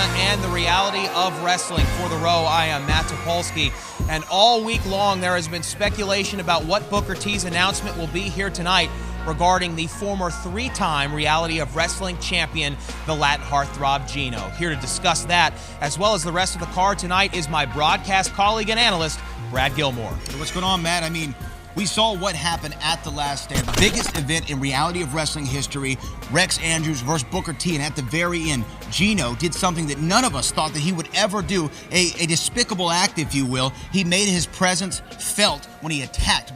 and the reality of wrestling. For The Row, I am Matt Topolsky, and all week long there has been speculation about what Booker T's announcement will be here tonight regarding the former three-time Reality of Wrestling champion, the Latin heartthrob Gino. Here to discuss that, as well as the rest of the card tonight, is my broadcast colleague and analyst, Brad Gilmore. Hey, what's going on, Matt? I mean, we saw what happened at the last stand. The biggest event in Reality of Wrestling history, Recks Andrews versus Booker T, and at the very end, Gino did something that none of us thought that he would ever do, a despicable act, if you will. He made his presence felt when he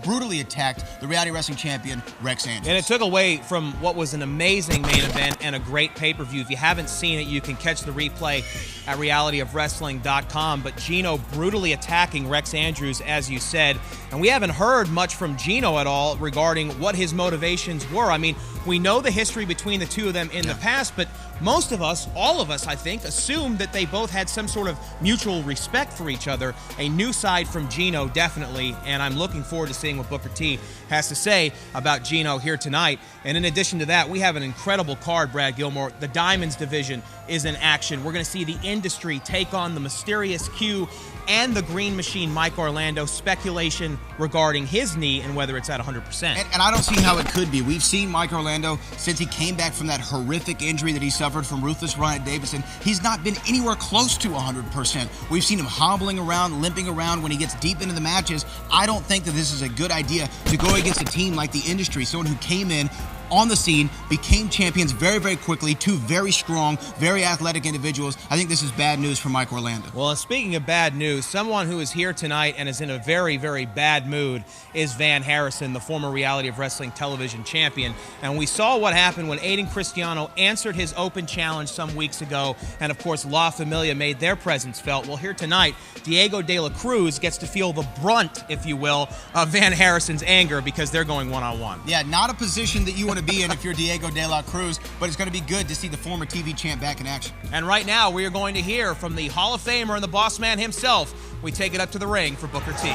brutally attacked the Reality Wrestling champion, Recks Andrews. And it took away from what was an amazing main event and a great pay-per-view. If you haven't seen it, you can catch the replay at realityofwrestling.com. But Gino brutally attacking Recks Andrews, as you said. And we haven't heard much from Gino at all regarding what his motivations were. I mean, we know the history between the two of them in the past, but most of us, all of us, I think, assumed that they both had some sort of mutual respect for each other. A new side from Gino, definitely, and I'm looking forward to seeing what Booker T has to say about Gino here tonight. And in addition to that, we have an incredible card, Brad Gilmore. The Diamonds division is in action. We're going to see the industry take on the mysterious Q and the Green Machine, Mike Orlando. Speculation regarding his knee and whether it's at 100%. And I don't see how it could be. We've seen Mike Orlando since he came back from that horrific injury that he suffered from Ruthless Run at Davidson. He's not been anywhere close to 100%. We've seen him hobbling around, limping around when he gets deep into the matches. I don't think that this is a good idea to go against a team like the industry, someone who came in on the scene, became champions very, very quickly, two very strong, very athletic individuals. I think this is bad news for Mike Orlando. Well, and speaking of bad news, someone who is here tonight and is in a very, very bad mood is Van Harrison, the former Reality of Wrestling television champion. And we saw what happened when Aiden Cristiano answered his open challenge some weeks ago, and of course La Familia made their presence felt. Well, here tonight, Diego de la Cruz gets to feel the brunt, if you will, of Van Harrison's anger because they're going one-on-one. Yeah, not a position that you want to be in if you're Diego de la Cruz, but it's going to be good to see the former TV champ back in action. And right now, we are going to hear from the Hall of Famer and the boss man himself. We take it up to the ring for Booker T.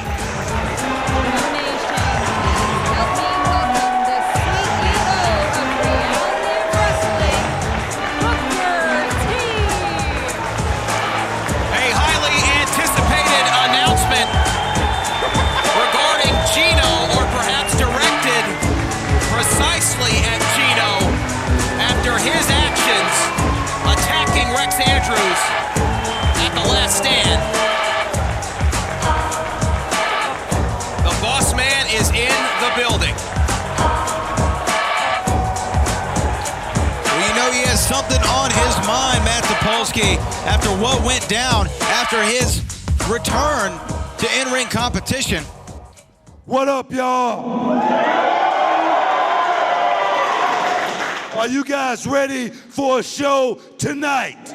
His actions attacking Recks Andrews at the last stand. The boss man is in the building. Well, you know he has something on his mind, Matt Topolsky, after what went down after his return to in-ring competition. What up, y'all? Are you guys ready for a show tonight?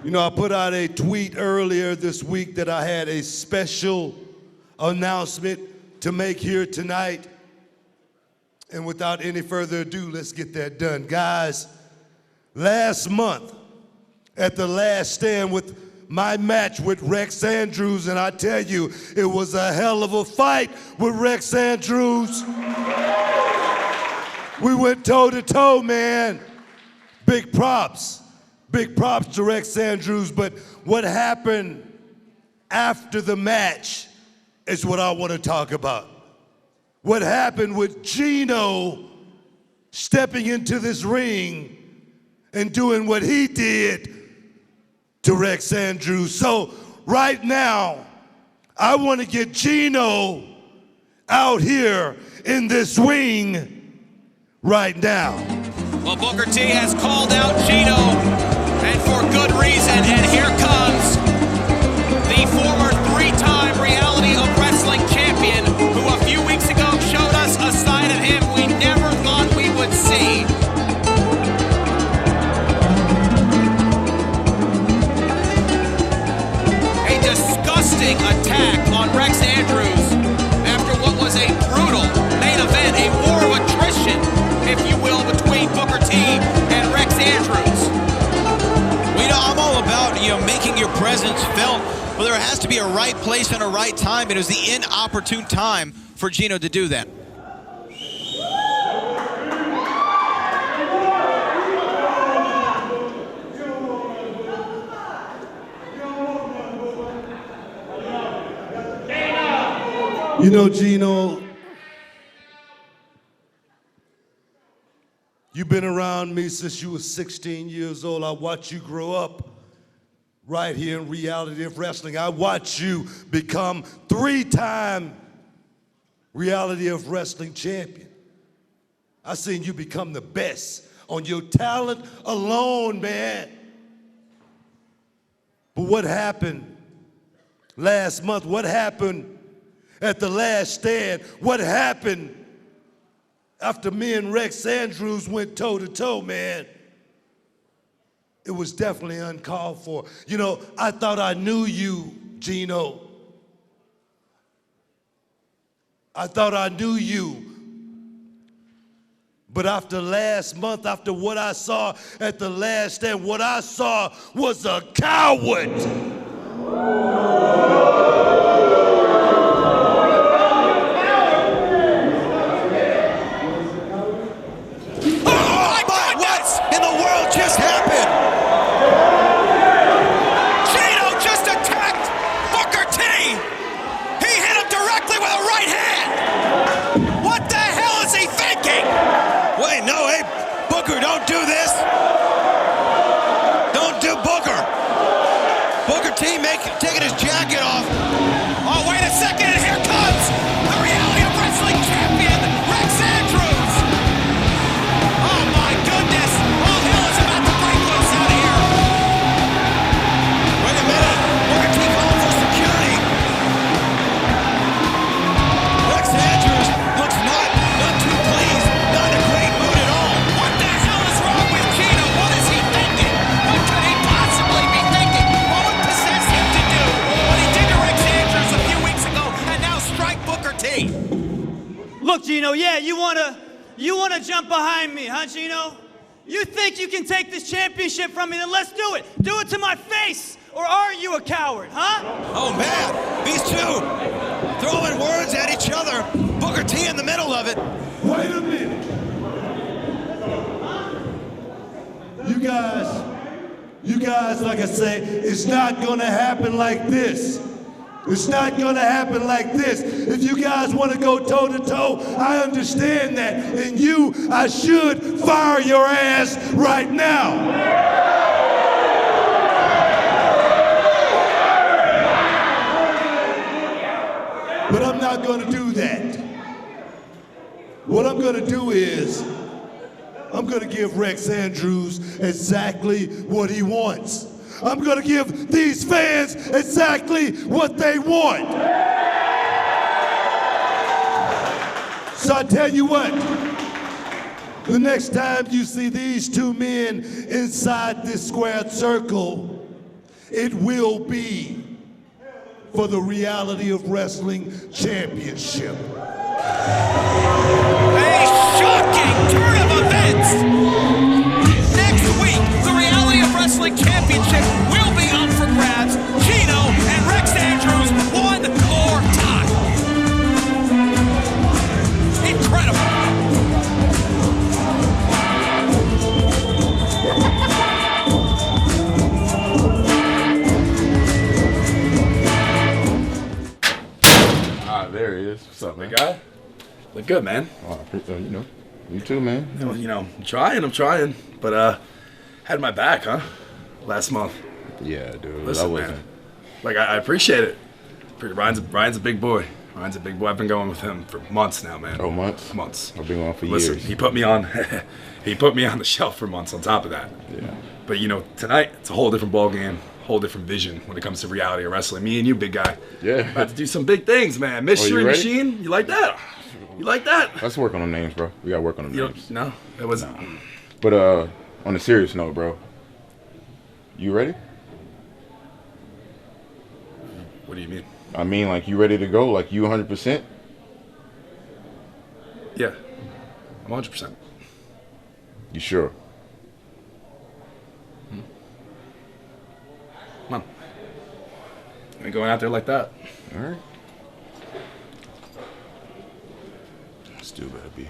You know, I put out a tweet earlier this week that I had a special announcement to make here tonight. And without any further ado, let's get that done. Guys, last month at the last stand with my match with Recks Andrews, and I tell you, it was a hell of a fight with Recks Andrews. We went toe-to-toe, man. Big props to Recks Andrews, but what happened after the match is what I want to talk about. What happened with Gino stepping into this ring and doing what he did to Recks Andrews. So right now, I want to get Gino out here in this ring right now. Well, Booker T has called out Gino, and for good reason, and here comes the former three-time Reality of Wrestling champion, who a few weeks ago showed us a side of him we never thought we would see. A disgusting attack on Recks Andrews after what was a brutal main event, a war of attrition, if you will, between Booker T and Recks Andrews. Well, you know, I'm all about, making your presence felt. Well, there has to be a right place and a right time. It was the inopportune time for Gino to do that. You know, Gino, you've been around me since you were 16 years old. I watched you grow up right here in Reality of Wrestling. I watched you become 3-time Reality of Wrestling champion. I seen you become the best on your talent alone, man. But what happened last month? What happened at the last stand? What happened after me and Recks Andrews went toe-to-toe, man? It was definitely uncalled for. You know, I thought I knew you, Gino. I thought I knew you. But after last month, after what I saw at the last stand, what I saw was a coward. Taking his jacket off. Oh, wait a second, and here comes the Reality of Wrestling champion, Recks Andrews. Oh, my goodness. All hell is about to break loose out here. Wait a minute. Booker T calling for security. Recks Andrews looks not too pleased, not in a great mood at all. What the hell is wrong with Gino? What is he thinking? What could he possibly be thinking? What would possess him to do what he did to Recks Andrews a few weeks ago and now strike Booker T? Look, Gino, yeah, you wanna jump behind me, huh, Gino? You think you can take this championship from me? Then let's do it. Do it to my face. Or are you a coward, huh? Oh, man. These two throwing words at each other. Booker T in the middle of it. Wait a minute. You guys, like I say, it's not gonna happen like this. It's not gonna happen like this. If you guys wanna go toe to toe, I understand that. And I should fire your ass right now. But I'm not gonna do that. What I'm gonna do is, I'm gonna give Recks Andrews exactly what he wants. I'm gonna give these fans exactly what they want. So I tell you what, the next time you see these two men inside this squared circle, it will be for the Reality of Wrestling Championship. A shocking turn of events! Next week, the Reality of Wrestling Championship will be up for grabs. Gino and Recks Andrews, one more time. Incredible. There he is. What's up, man? Big guy? Look good, man. Oh, you too, man. I'm trying, but had my back, huh? Last month. Yeah, dude. Listen, man. Like, I appreciate it. Ryan's a big boy. I've been going with him for months now, man. Oh, months? Months. I've been going for years. Listen, he put me on the shelf for months on top of that. Yeah. But, tonight, it's a whole different ball game. Whole different vision when it comes to Reality of Wrestling. Me and you, big guy. Yeah. About to do some big things, man. Mystery Machine. You like that? You like that? Let's work on them names, bro. We gotta work on them names. No, that wasn't. Nah. But on a serious note, bro. You ready? What do you mean? I mean, like, you ready to go? Like, you 100%? Yeah. I'm 100%. You sure? Come on. I ain't going out there like that. All right. Still better be.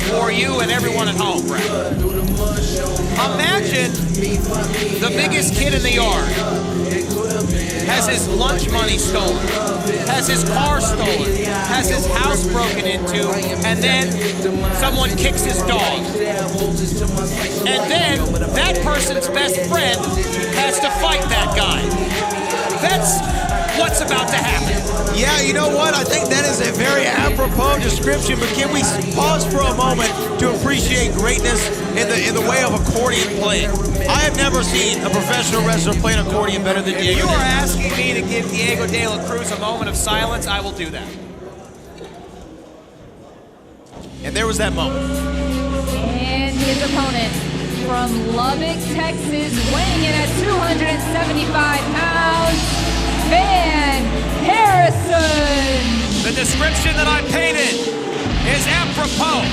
for you and everyone at home, Brett. Imagine the biggest kid in the yard has his lunch money stolen, has his car stolen, has his house broken into, and then someone kicks his dog. And then that person's best friend has to fight that guy. That's what's about to happen. Yeah, you know what? I think that is a very apropos description, but can we pause for a moment to appreciate greatness in the way of accordion playing? I have never seen a professional wrestler play an accordion better than Diego. If you are asking me to give Diego De La Cruz a moment of silence, I will do that. And there was that moment. And his opponent from Lubbock, Texas, weighing in at 275 pounds, Van Harrison. The description that I painted is apropos.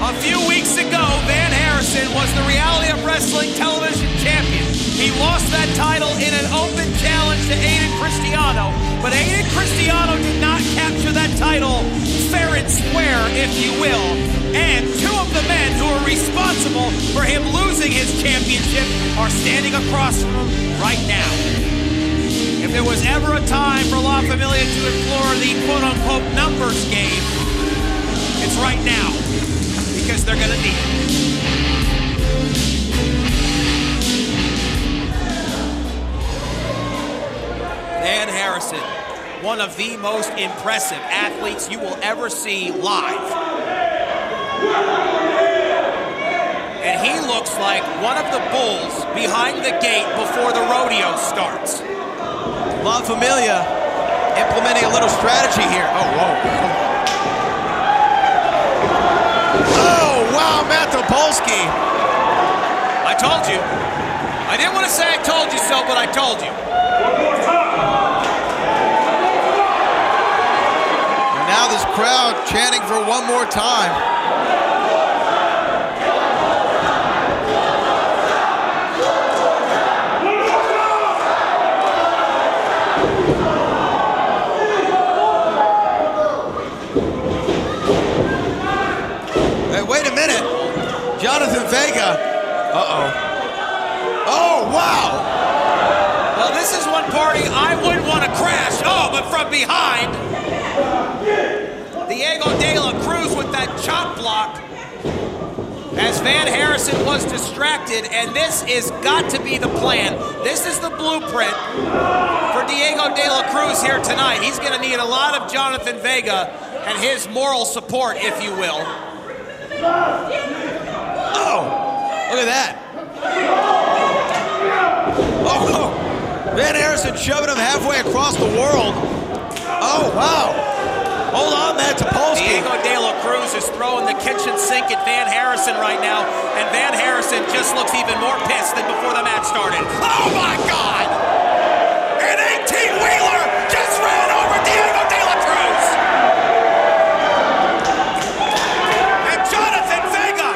A few weeks ago, Van Harrison was the Reality of Wrestling television champion. He lost that title in an open challenge to Aiden Cristiano, but Aiden Cristiano did not capture that title fair and square, if you will. And two of the men who are responsible for him losing his championship are standing across from him right now. If there was ever a time for La Familia to explore the quote-unquote numbers game, it's right now, because they're gonna need it. Van Harrison, one of the most impressive athletes you will ever see live. And he looks like one of the bulls behind the gate before the rodeo starts. La Familia implementing a little strategy here. Oh, whoa. Oh, wow, Matt Topolsky. I told you. I didn't want to say I told you so, but I told you. And now this crowd chanting for one more time. Wait a minute. Jonathan Vega. Uh-oh. Oh, wow. Well, this is one party I wouldn't want to crash. Oh, but from behind, Diego De La Cruz with that chop block as Van Harrison was distracted, and this is got to be the plan. This is the blueprint for Diego De La Cruz here tonight. He's going to need a lot of Jonathan Vega and his moral support, if you will. Oh, look at that. Oh, Van Harrison shoving him halfway across the world. Oh, wow. Hold on, Matt Topolsky. Diego De La Cruz is throwing the kitchen sink at Van Harrison right now, and Van Harrison just looks even more pissed than before the match started. Oh, my God! An 18-wheeler just ran over Diego De La Cruz! Jonathan Vega,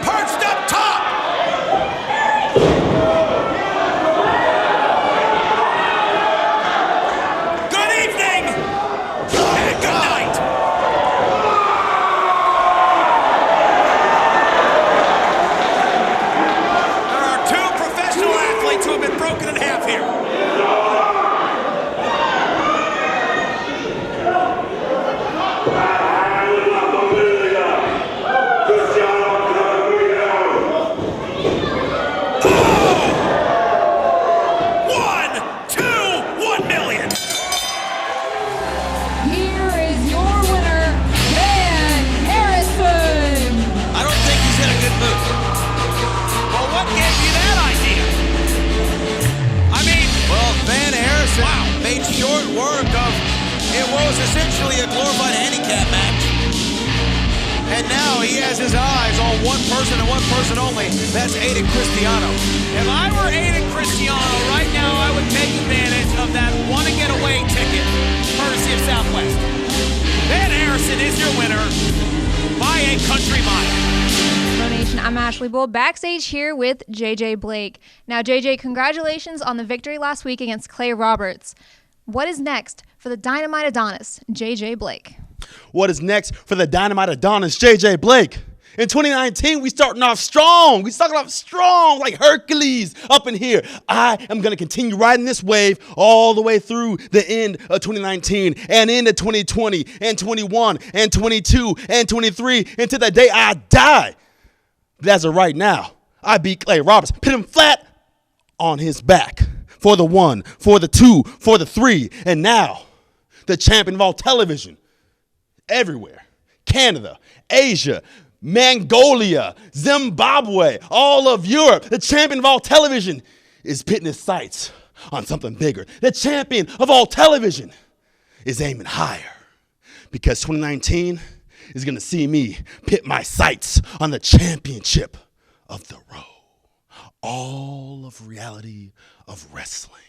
perched up top. Good evening and good night. There are two professional athletes who have been broken in half here. Short work of it was essentially a glorified handicap match. And now he has his eyes on one person and one person only. That's Aiden Cristiano. If I were Aiden Cristiano right now, I would take advantage of that want-to-get-away ticket, courtesy of Southwest. Van Harrison is your winner by a country mile. Nation, I'm Ashley Bull, backstage here with JJ Blake. Now, JJ, congratulations on the victory last week against Clay Roberts. What is next for the Dynamite Adonis, JJ Blake? What is next for the Dynamite Adonis, JJ Blake? In 2019, we starting off strong. We starting off strong like Hercules up in here. I am going to continue riding this wave all the way through the end of 2019 and into 2020 and 21 and 22 and 23 until the day I die. But as of right now, I beat Clay Roberts, put him flat on his back for the 1, for the 2, for the 3, and now the champion of all television everywhere. Canada, Asia, Mongolia, Zimbabwe, all of Europe. The champion of all television is pitting his sights on something bigger. The champion of all television is aiming higher because 2019 is going to see me pit my sights on the championship of the road. All of reality of wrestling.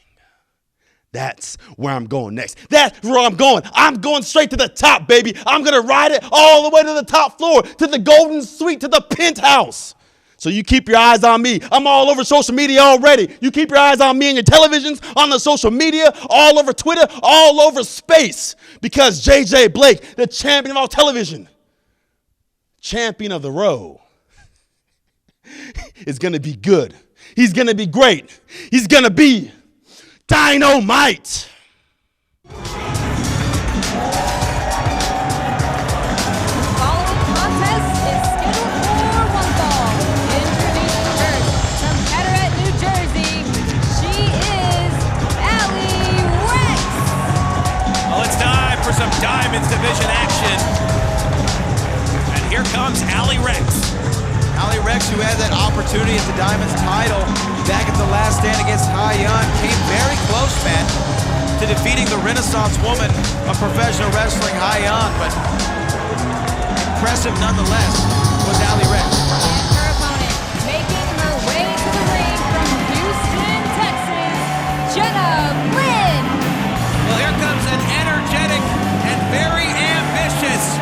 That's where I'm going next. That's where I'm going. I'm going straight to the top, baby. I'm going to ride it all the way to the top floor, to the golden suite, to the penthouse. So you keep your eyes on me. I'm all over social media already. You keep your eyes on me and your televisions, on the social media, all over Twitter, all over space. Because JJ Blake, the champion of all television, champion of the road, is going to be good. He's going to be great. He's going to be dynamite. Following contest is scheduled for one fall. Introducing first from Carteret, New Jersey, she is Allie, Recks. Well, it's time for some Diamonds Division action. And here comes Allie Recks. Allie Recks, who had that opportunity at the Diamonds title back at the last stand against Hyon, came very close, man, to defeating the Renaissance woman of professional wrestling, Hyon, but impressive nonetheless was Allie Recks. And her opponent, making her way to the ring from Houston, Texas, Jenna, Lynn. Well, here comes an energetic and very ambitious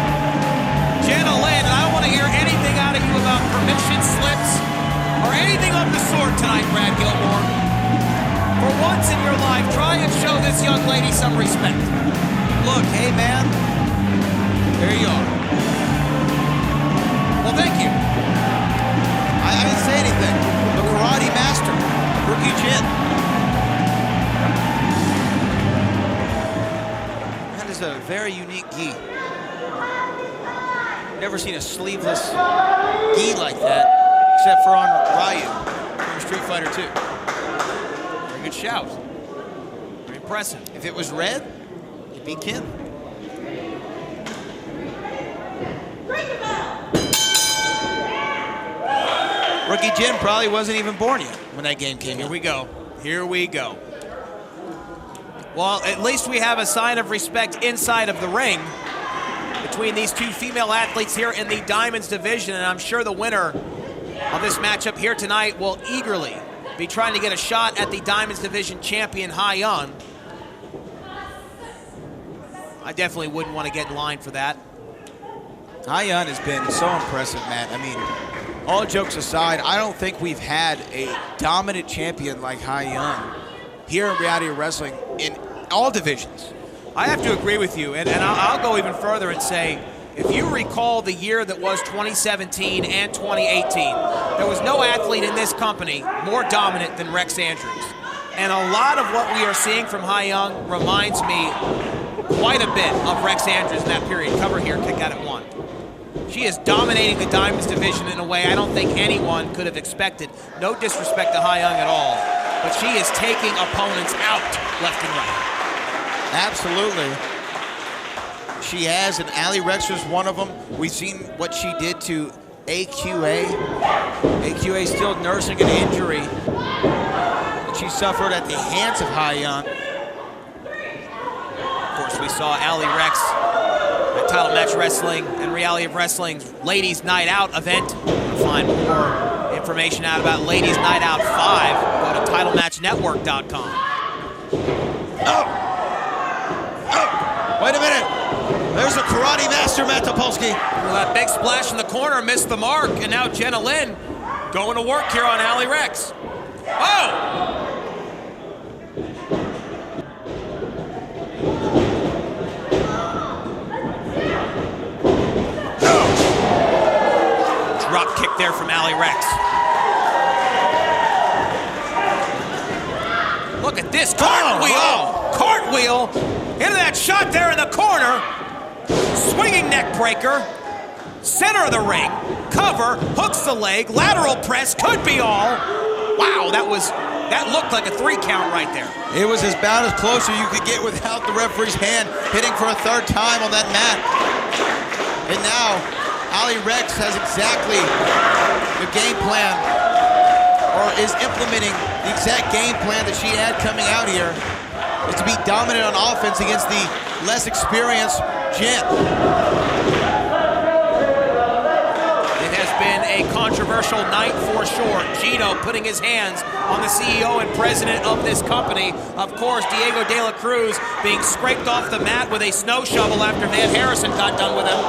Jenna Lynn. And I don't want to hear anything out of you about permission slips or anything of the sort tonight, Brad Gilmore. For once in your life, try and show this young lady some respect. Look, hey, man, there you are. Well, thank you. I didn't say anything. The karate master, Rookie Jin. That is a very unique gi. Never seen a sleeveless gi like that, except for on Ryu from Street Fighter 2. Very good shout. Very impressive. If it was red, it'd be Kim. Rookie Jin probably wasn't even born yet when that game came out. Here we go. Here we go. Well, at least we have a sign of respect inside of the ring between these two female athletes here in the Diamonds division, and I'm sure the winner of this matchup here tonight will eagerly be trying to get a shot at the Diamonds division champion, Hyon. I definitely wouldn't want to get in line for that. Hyon has been so impressive, Matt. I mean, all jokes aside, I don't think we've had a dominant champion like Hyon here in reality wrestling in all divisions. I have to agree with you, and I'll go even further and say, if you recall the year that was 2017 and 2018, there was no athlete in this company more dominant than Recks Andrews. And a lot of what we are seeing from Hyon reminds me quite a bit of Recks Andrews in that period. Cover here, kick out at 1. She is dominating the Diamonds division in a way I don't think anyone could have expected. No disrespect to Hyon at all, but she is taking opponents out left and right. Absolutely. She has, and Allie Recks was one of them. We've seen what she did to AQA. AQA still nursing an injury that she suffered at the hands of Hyon. Of course, we saw Allie Recks at Title Match Wrestling and Reality of Wrestling's Ladies Night Out event. You'll find more information out about Ladies Night Out 5. Go to TitleMatchNetwork.com. Wait a minute. There's a karate master, Matt Topolsky. Well, that big splash in the corner missed the mark, and now Jenna Lynn going to work here on Allie Recks. Oh! kick there from Allie Recks. Look at this cartwheel. Cartwheel into that shot there in the corner. Swinging neck breaker. Center of the ring. Cover. Hooks the leg. Lateral press. Could be all. Wow, that looked like a 3 count right there. It was about as close as you could get without the referee's hand hitting for a 3rd time on that mat. And now, Allie Recks has exactly the game plan, or is implementing the exact game plan that she had coming out here, is to be dominant on offense against the less experienced Jen. It has been a controversial night for sure. Gino putting his hands on the CEO and president of this company. Of course, Diego De La Cruz being scraped off the mat with a snow shovel after Van Harrison got done with him.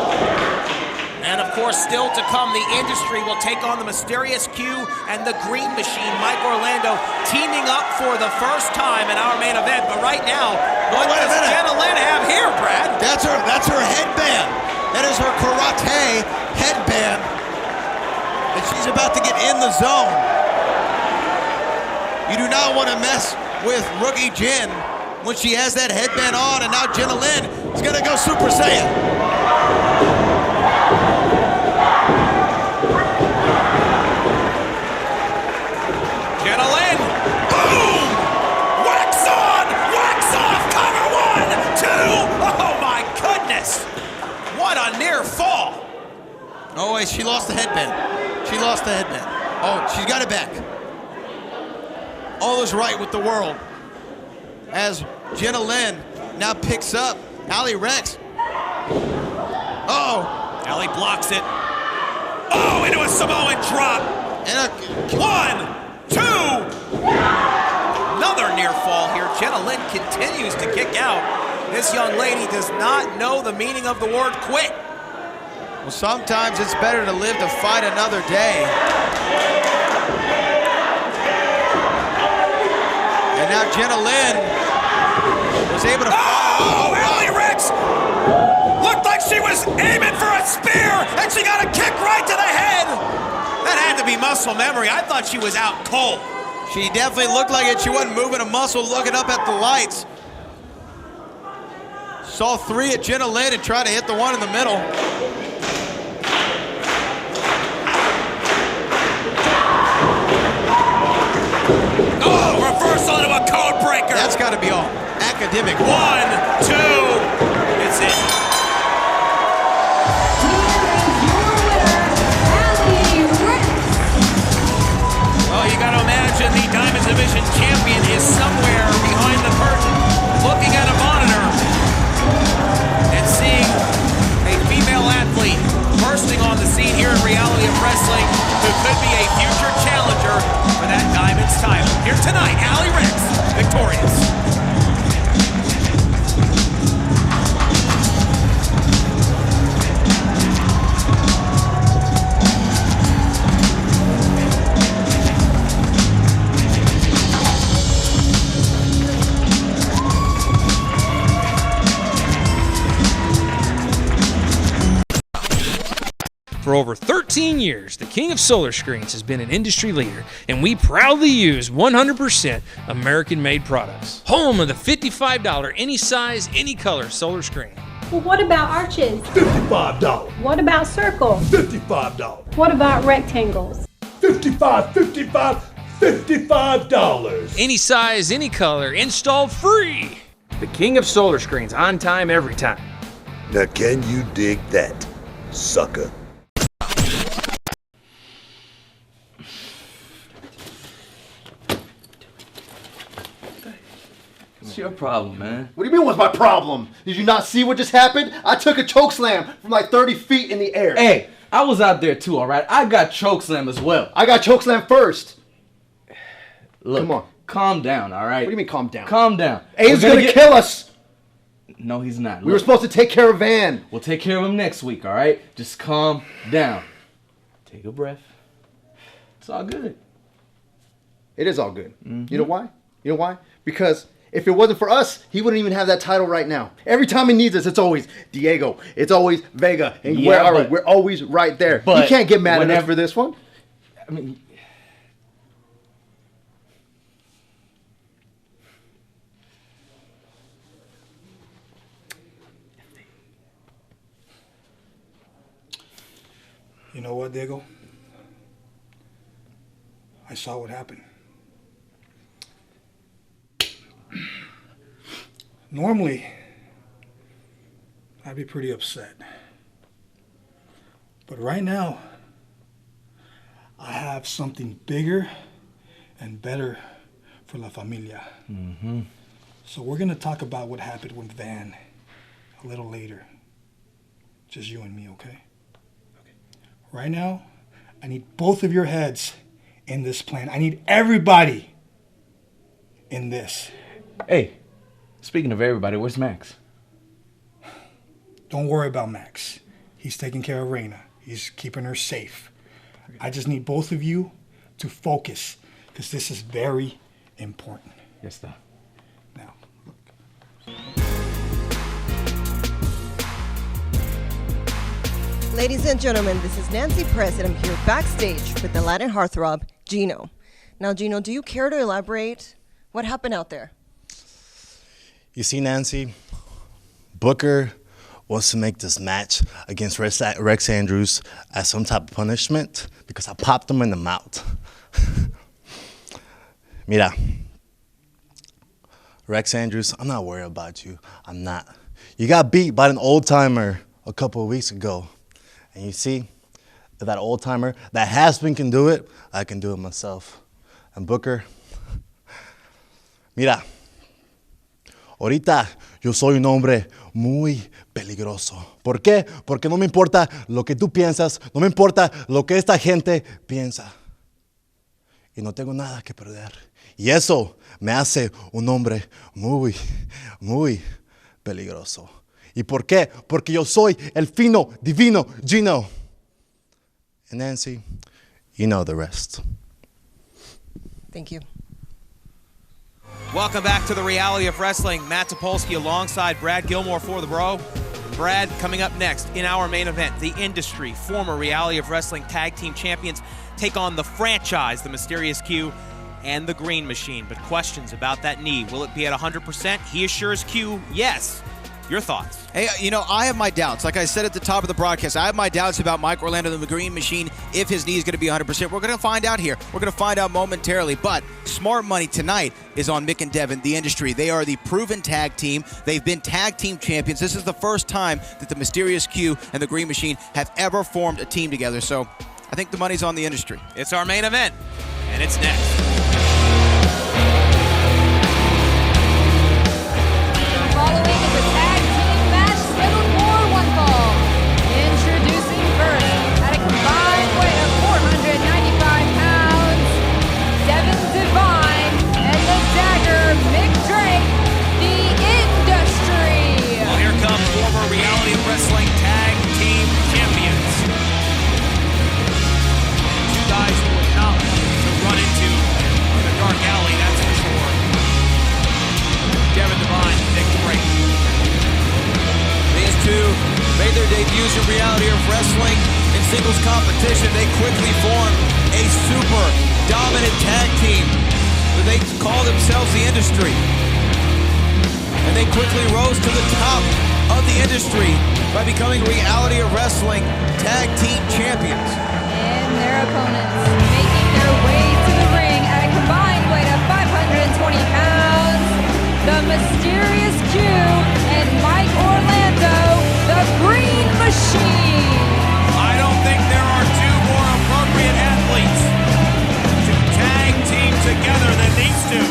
And of course, still to come, the industry will take on the Mysterious Q and the Green Machine. Mike Orlando teaming up for the first time in our main event. But right now, what does Jenna Lynn have here, Brad? That's her headband. That is her karate headband. And she's about to get in the zone. You do not want to mess with rookie Jen when she has that headband on, and now Jenna Lynn is going to go Super Saiyan. Jenna Lynn, boom! Wax on, wax off, cover 1, 2. Oh my goodness! What a near fall. Oh wait, she lost the headband. She lost the headband. Oh, she's got it back. All is right with the world. As Jenna Lynn now picks up Allie Recks. Oh! Allie blocks it. Oh, into a Samoan drop. And 1, 2. Another near fall here. Jenna Lynn continues to kick out. This young lady does not know the meaning of the word quit. Well, sometimes it's better to live to fight another day. And now Jenna Lynn was able to... Oh, Allie Recks looked like she was aiming for a spear, and she got a kick right to the head. That had to be muscle memory. I thought she was out cold. She definitely looked like it. She wasn't moving a muscle, looking up at the lights. Saw 3 at Jenna Lynn and tried to hit the one in the middle. Oh, reversal into a code breaker. That's got to be all academic. 1, 2. It's it. Oh, you got to imagine the Diamond Division champion is somewhere behind the curtain, looking at a monitor and seeing a female athlete bursting on the scene here in Reality of Wrestling who could be a future challenger for that Diamond's title. Here tonight, Allie Recks, victorious. For over 13 years, the King of Solar Screens has been an industry leader, and we proudly use 100% American-made products. Home of the $55 any size, any color solar screen. Well, what about arches? $55. What about circles? $55. What about rectangles? $55. Any size, any color, installed free. The King of Solar Screens, on time, every time. Now can you dig that, sucker? What's your problem, man? What do you mean what's my problem? Did you not see what just happened? I took a choke slam from like 30 feet in the air. Hey, I was out there too, all right? I got chokeslam as well. I got chokeslam first. Look, come on. Calm down, all right? What do you mean calm down? Calm down. Abe's gonna kill us. No, he's not. We were supposed to take care of Van. We'll take care of him next week, all right? Just calm down. Take a breath. It's all good. It is all good. Mm-hmm. You know why? You know why? Because If it wasn't for us, he wouldn't even have that title right now. Every time he needs us, it's always Diego. It's always Vega. And Yeah, where are we? but- We're always right there. but You can't get mad at us whenever- for this one. I mean, You know what, Diego? I saw what happened. Normally, I'd be pretty upset. But right now, I have something bigger and better for La Familia. mm-hmm. So we're going to talk about what happened with Van a little later. Just you and me, okay? Right now, I need both of your heads in this plan. I need everybody in this. Hey, speaking of everybody, where's Max? Don't worry about Max. He's taking care of Reina. He's keeping her safe. I just need both of you to focus because this is very important. Yes, sir. Now, Ladies and gentlemen, this is Nancy Press, and I'm here backstage with the Latin heartthrob, Gino. Now, Gino, do you care to elaborate? What happened out there? You see, Nancy, Booker wants to make this match against Rex Andrews as some type of punishment because I popped him in the mouth. Mira, Rex Andrews, I'm not worried about you. I'm not. You got beat by an old-timer a couple of weeks ago. And you see, if that old-timer, that has-been can do it, I can do it myself. And Booker, mira, ahorita yo soy un hombre muy peligroso. ¿Por qué? Porque no me importa lo que tú piensas, no me importa lo que esta gente piensa. Y no tengo nada que perder. Y eso me hace un hombre muy, muy peligroso. ¿Y por qué? Porque yo soy el fino, divino Gino. And Nancy, you know the rest. Thank you. Welcome back to the Reality of Wrestling. Matt Topolsky alongside Brad Gilmore for the Bro. Brad, coming up next in our main event, the Industry former Reality of Wrestling Tag Team Champions take on the franchise, the Mysterious Q, and the Green Machine. But questions about that knee. Will it be at 100%? He assures Q, yes. Your thoughts? Hey, you know, I have my doubts. Like I said at the top of the broadcast, I have my doubts about Mike Orlando and the Green Machine if his knee is going to be 100%. We're going to find out here. We're going to find out momentarily. But smart money tonight is on Mick and Devin, the Industry. They are the proven tag team. They've been tag team champions. This is the first time that the Mysterious Q and the Green Machine have ever formed a team together. So I think the money's on the Industry. It's our main event, and it's next. Following is a tag team match scheduled for one fall. Introducing first, at a combined weight of 495 pounds, Devin and the Dagger Mick Drake, the Industry. Well, here come former Reality of Wrestling Tag Team Champions. Two guys who would not to run into in a dark alley, that's for sure. Devine, Nick Drake. These two made their debuts in Reality of Wrestling in singles competition. They quickly formed a super dominant tag team that they call themselves the Industry. And they quickly rose to the top of the Industry by becoming Reality of Wrestling Tag Team Champions. And their opponents making their way to the ring at a combined weight of 520 pounds. The Mysterious Q and Mike Orlando, the Green Machine. I don't think there are two more appropriate athletes to tag team together than these two.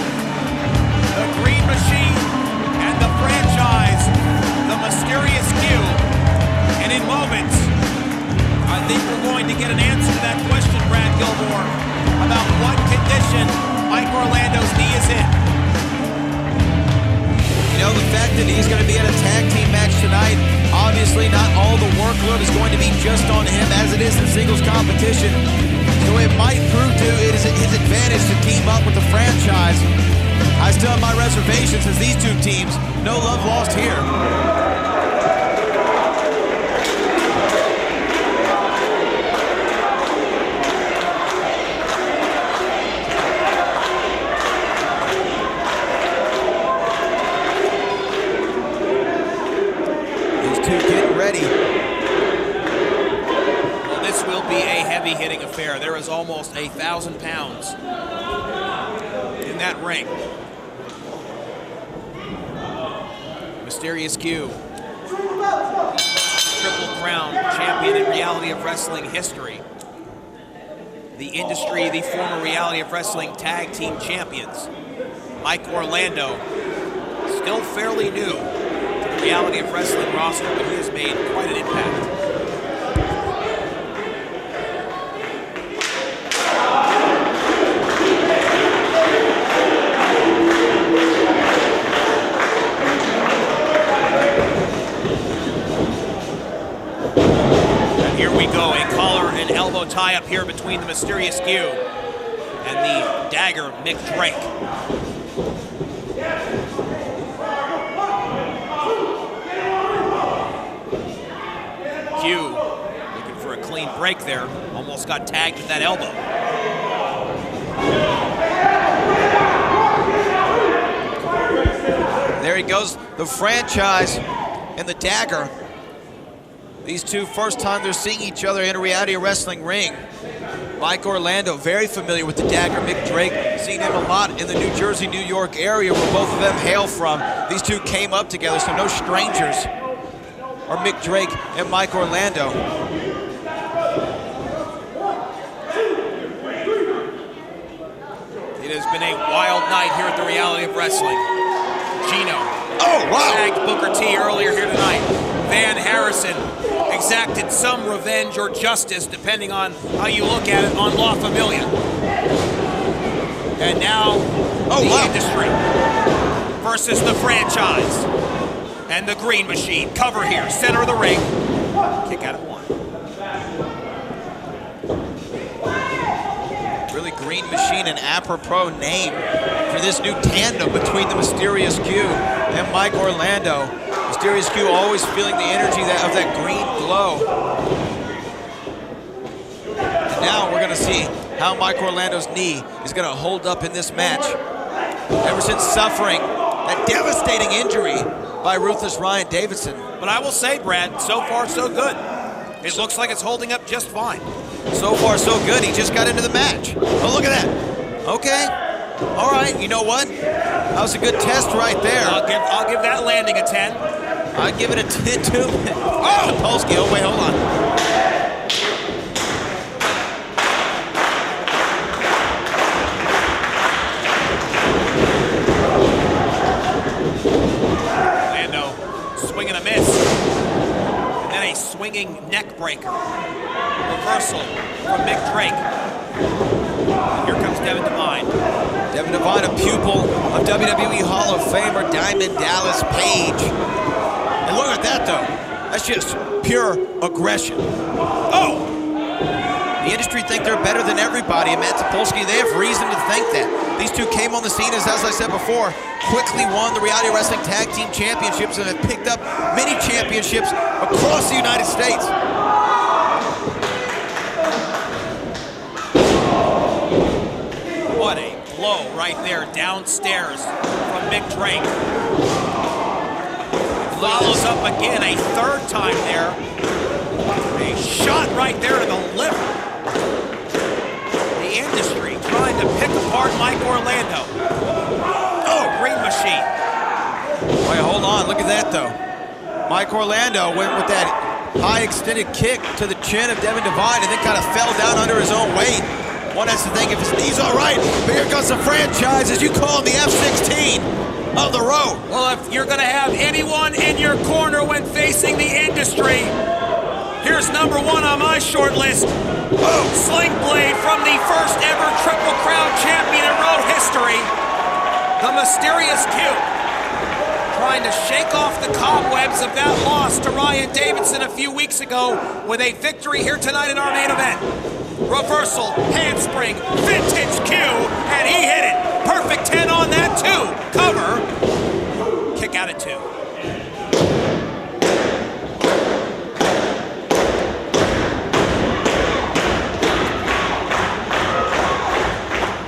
The Green Machine and the franchise, the Mysterious Q. And in moments, I think we're going to get an answer to that question, Brad Gilmore, about what condition Mike Orlando's knee is in. You know, the fact that he's going to be at a tag team match tonight, obviously not all the workload is going to be just on him as it is in singles competition. So it might prove to it is his advantage to team up with the franchise I still have my reservations as these two teams, no love lost here. Hitting affair. There is almost 1,000 pounds in that ring. Mysterious Q, Triple Crown champion in Reality of Wrestling history. The industry, the former Reality of Wrestling tag team champions. Mike Orlando, still fairly new to the Reality of Wrestling roster, but he has made quite an impact. Tie up here between the Mysterious Q and the Dagger Mick Drake. Q looking for a clean break there. Almost got tagged with that elbow. There he goes, the franchise and the Dagger. These two, first time they're seeing each other in a Reality of Wrestling ring. Mike Orlando, very familiar with the Dagger Mick Drake. Seen him a lot in the New Jersey, New York area where both of them hail from. These two came up together, so no strangers are Mick Drake and Mike Orlando. It has been a wild night here at the Reality of Wrestling. Gino. Oh, wow. Tagged Booker T earlier here tonight. Van Harrison exacted some revenge or justice, depending on how you look at it, on La Familia. And now, industry versus the franchise. And the Green Machine. Cover here, center of the ring. Kick out of one. Really, Green Machine, an apropos name for this new tandem between the Mysterious Q and Mike Orlando. Mysterious Q always feeling the energy of that green glow. And now we're going to see how Mike Orlando's knee is going to hold up in this match. Ever since suffering that devastating injury by ruthless Ryan Davidson. But I will say, Brad, so far so good. It looks like it's holding up just fine. So far so good. He just got into the match. Oh, look at that. Okay. All right. You know what? That was a good test right there. I'll give that landing a 10. I'd give it a 10 too. Oh! Polsky. Oh, wait, hold on. Orlando swing and a miss. And then a swinging neck breaker. Reversal from Mick Drake. And here comes Devin Devine. Devin Devine, a pupil of WWE Hall of Famer Diamond Dallas Page. And look at that, though. That's just pure aggression. Oh! The industry think they're better than everybody, and Matt Topolsky, they have reason to think that. These two came on the scene, as I said before, quickly won the Reality Wrestling Tag Team Championships and have picked up many championships across the United States. What a blow right there downstairs from Mick Drake. Follows up again, a third time there. A shot right there to the liver. The industry trying to pick apart Mike Orlando. Oh, Green Machine. Wait, hold on, look at that though. Mike Orlando went with that high extended kick to the chin of Devin Devine and then kind of fell down under his own weight. One has to think if his knee's all right, but here comes the franchise, as you call him, the F-16 of the road. Well, if you're gonna have anyone in your corner when facing the industry, here's number one on my short list. Oh, Sling Blade from the first ever Triple Crown champion in road history, the Mysterious Q. Trying to shake off the cobwebs of that loss to Ryan Davidson a few weeks ago with a victory here tonight in our main event. Reversal, handspring, vintage Q, and he hit it. Perfect 10 on that 2. Cover. Kick out at 2.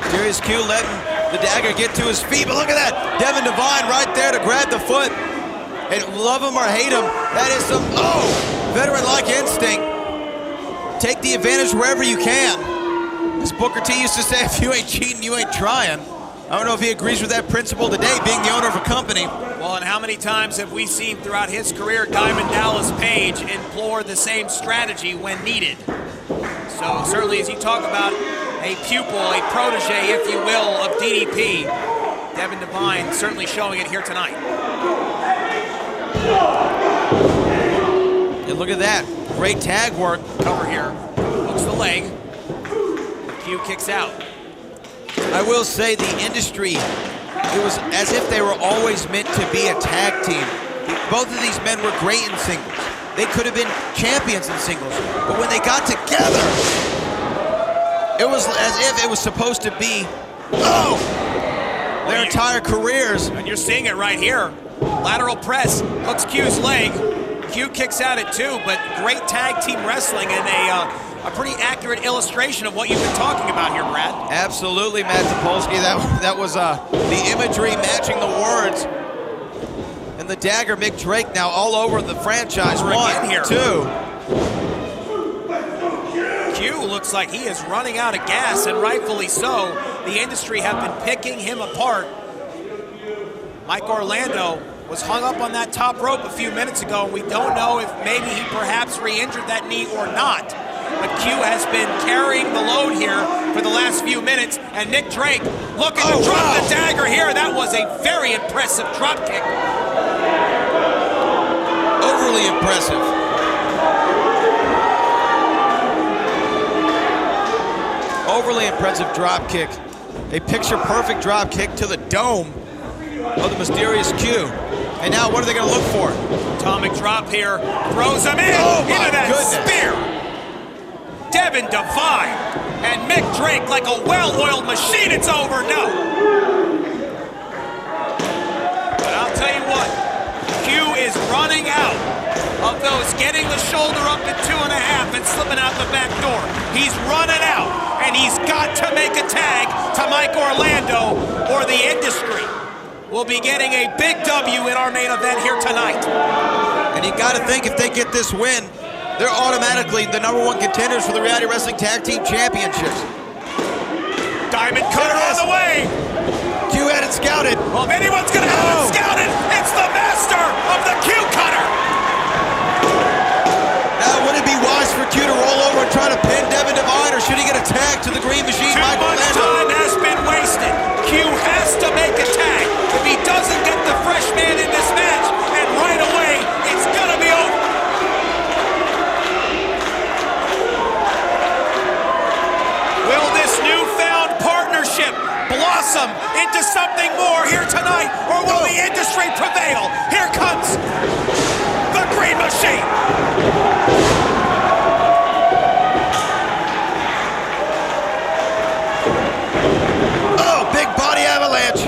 Mysterious Q letting the dagger get to his feet, but look at that. Devin Devine right there to grab the foot. And love him or hate him, that is some, veteran-like instinct. Take the advantage wherever you can. As Booker T used to say, if you ain't cheating, you ain't trying. I don't know if he agrees with that principle today, being the owner of a company. Well, and how many times have we seen throughout his career Diamond Dallas Page implore the same strategy when needed? So certainly as you talk about a pupil, a protege, if you will, of DDP, Devin Devine certainly showing it here tonight. And look at that, great tag work. Cover here, hooks the leg. Q kicks out. I will say the industry, it was as if they were always meant to be a tag team. Both of these men were great in singles. They could have been champions in singles, but when they got together, it was as if it was supposed to be, their entire careers. And you're seeing it right here. Lateral press, hooks Q's leg. Q kicks out at 2, but great tag team wrestling and a pretty accurate illustration of what you've been talking about here, Brad. Absolutely, Matt Topolsky. That was the imagery matching the words. And the dagger, Mick Drake now all over the franchise. 1, 2. Q looks like he is running out of gas, and rightfully so. The industry have been picking him apart. Mike Orlando was hung up on that top rope a few minutes ago, and we don't know if maybe he perhaps re-injured that knee or not. But Q has been carrying the load here for the last few minutes, and Nick Drake looking to drop the dagger here. That was a very impressive drop kick. Overly impressive. Overly impressive drop kick. A picture-perfect drop kick to the dome of the Mysterious Q. And now what are they going to look for? Atomic drop here. Throws him in into that spear. Devin Devine and Mick Drake like a well-oiled machine. It's over. No. But I'll tell you what. Q is running out of those getting the shoulder up to 2.5 and slipping out the back door. He's running out, and he's got to make a tag to Mike Orlando, or the industry will be getting a big W in our main event here tonight. And you got to think if they get this win, they're automatically the #1 contenders for the Reality Wrestling Tag Team Championships. Diamond cutter on the way. Q had it scouted. Well, if anyone's going to have it scouted, it's the master of the Q cutter. Now, would it be wise for Q to roll over and try to pin Devin Devine, or should he get a tag to the Green Machine? Too much time has been wasted. Q has to make a tag. If he doesn't get the fresh man in this match, and right away, it's going to be over. Will this newfound partnership blossom into something more here tonight, or will the industry prevail? Here comes the Green Machine. Oh, big body avalanche.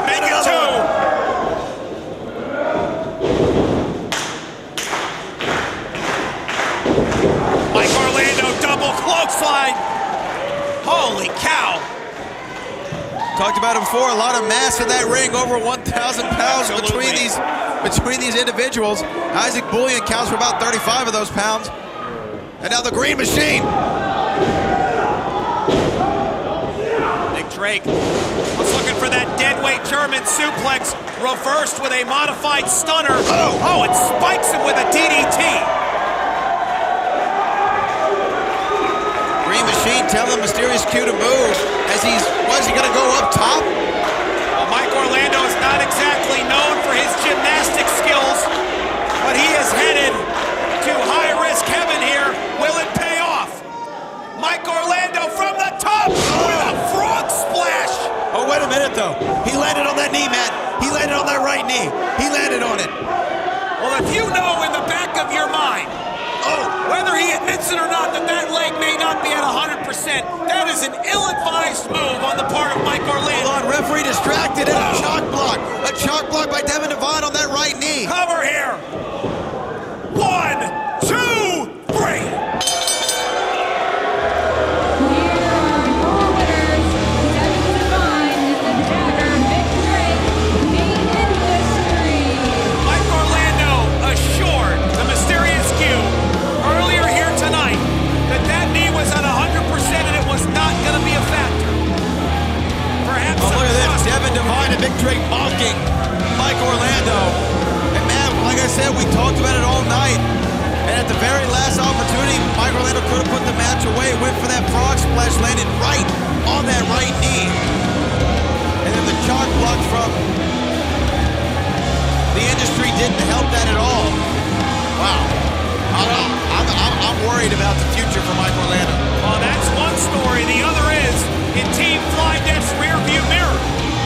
Make it 2. Mike Orlando double clothesline. Holy cow. Talked about it before, a lot of mass in that ring, over 1,000 pounds between these individuals. Isaac Bullion counts for about 35 of those pounds. And now the Green Machine. Nick Drake was looking for that deadweight German suplex, reversed with a modified stunner. Oh, it spikes him with a DDT. Green Machine telling Mysterious Q to move as he going to go up top? Well, Mike Orlando is not exactly known for his gymnastic skills, but he is headed to high-risk heaven here. Will it pay off? Mike Orlando from the top with a frog splash. Oh, wait a minute, though. He landed on that knee, Matt. He landed on that right knee. He landed on it. Well, if you know in the back of your mind Whether he admits it or not that leg may not be at 100%, that is an ill-advised move on the part of Mike Orlando. Hold on, referee distracted and a chalk block. A chalk block by Devin Devine on that right knee. Cover here. 1, 2, 3. Devin Devine and Big Drake mocking Mike Orlando. And man, like I said, we talked about it all night. And at the very last opportunity, Mike Orlando could have put the match away, went for that frog splash, landed right on that right knee. And then the chalk block from the industry didn't help that at all. Wow. I'm worried about the future for Mike Orlando. Well, that's one story. The other is in Team Flydev's rearview mirror.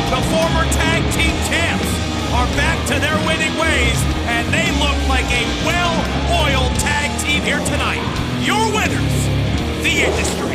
The former tag team champs are back to their winning ways, and they look like a well-oiled tag team here tonight. Your winners, the Industry.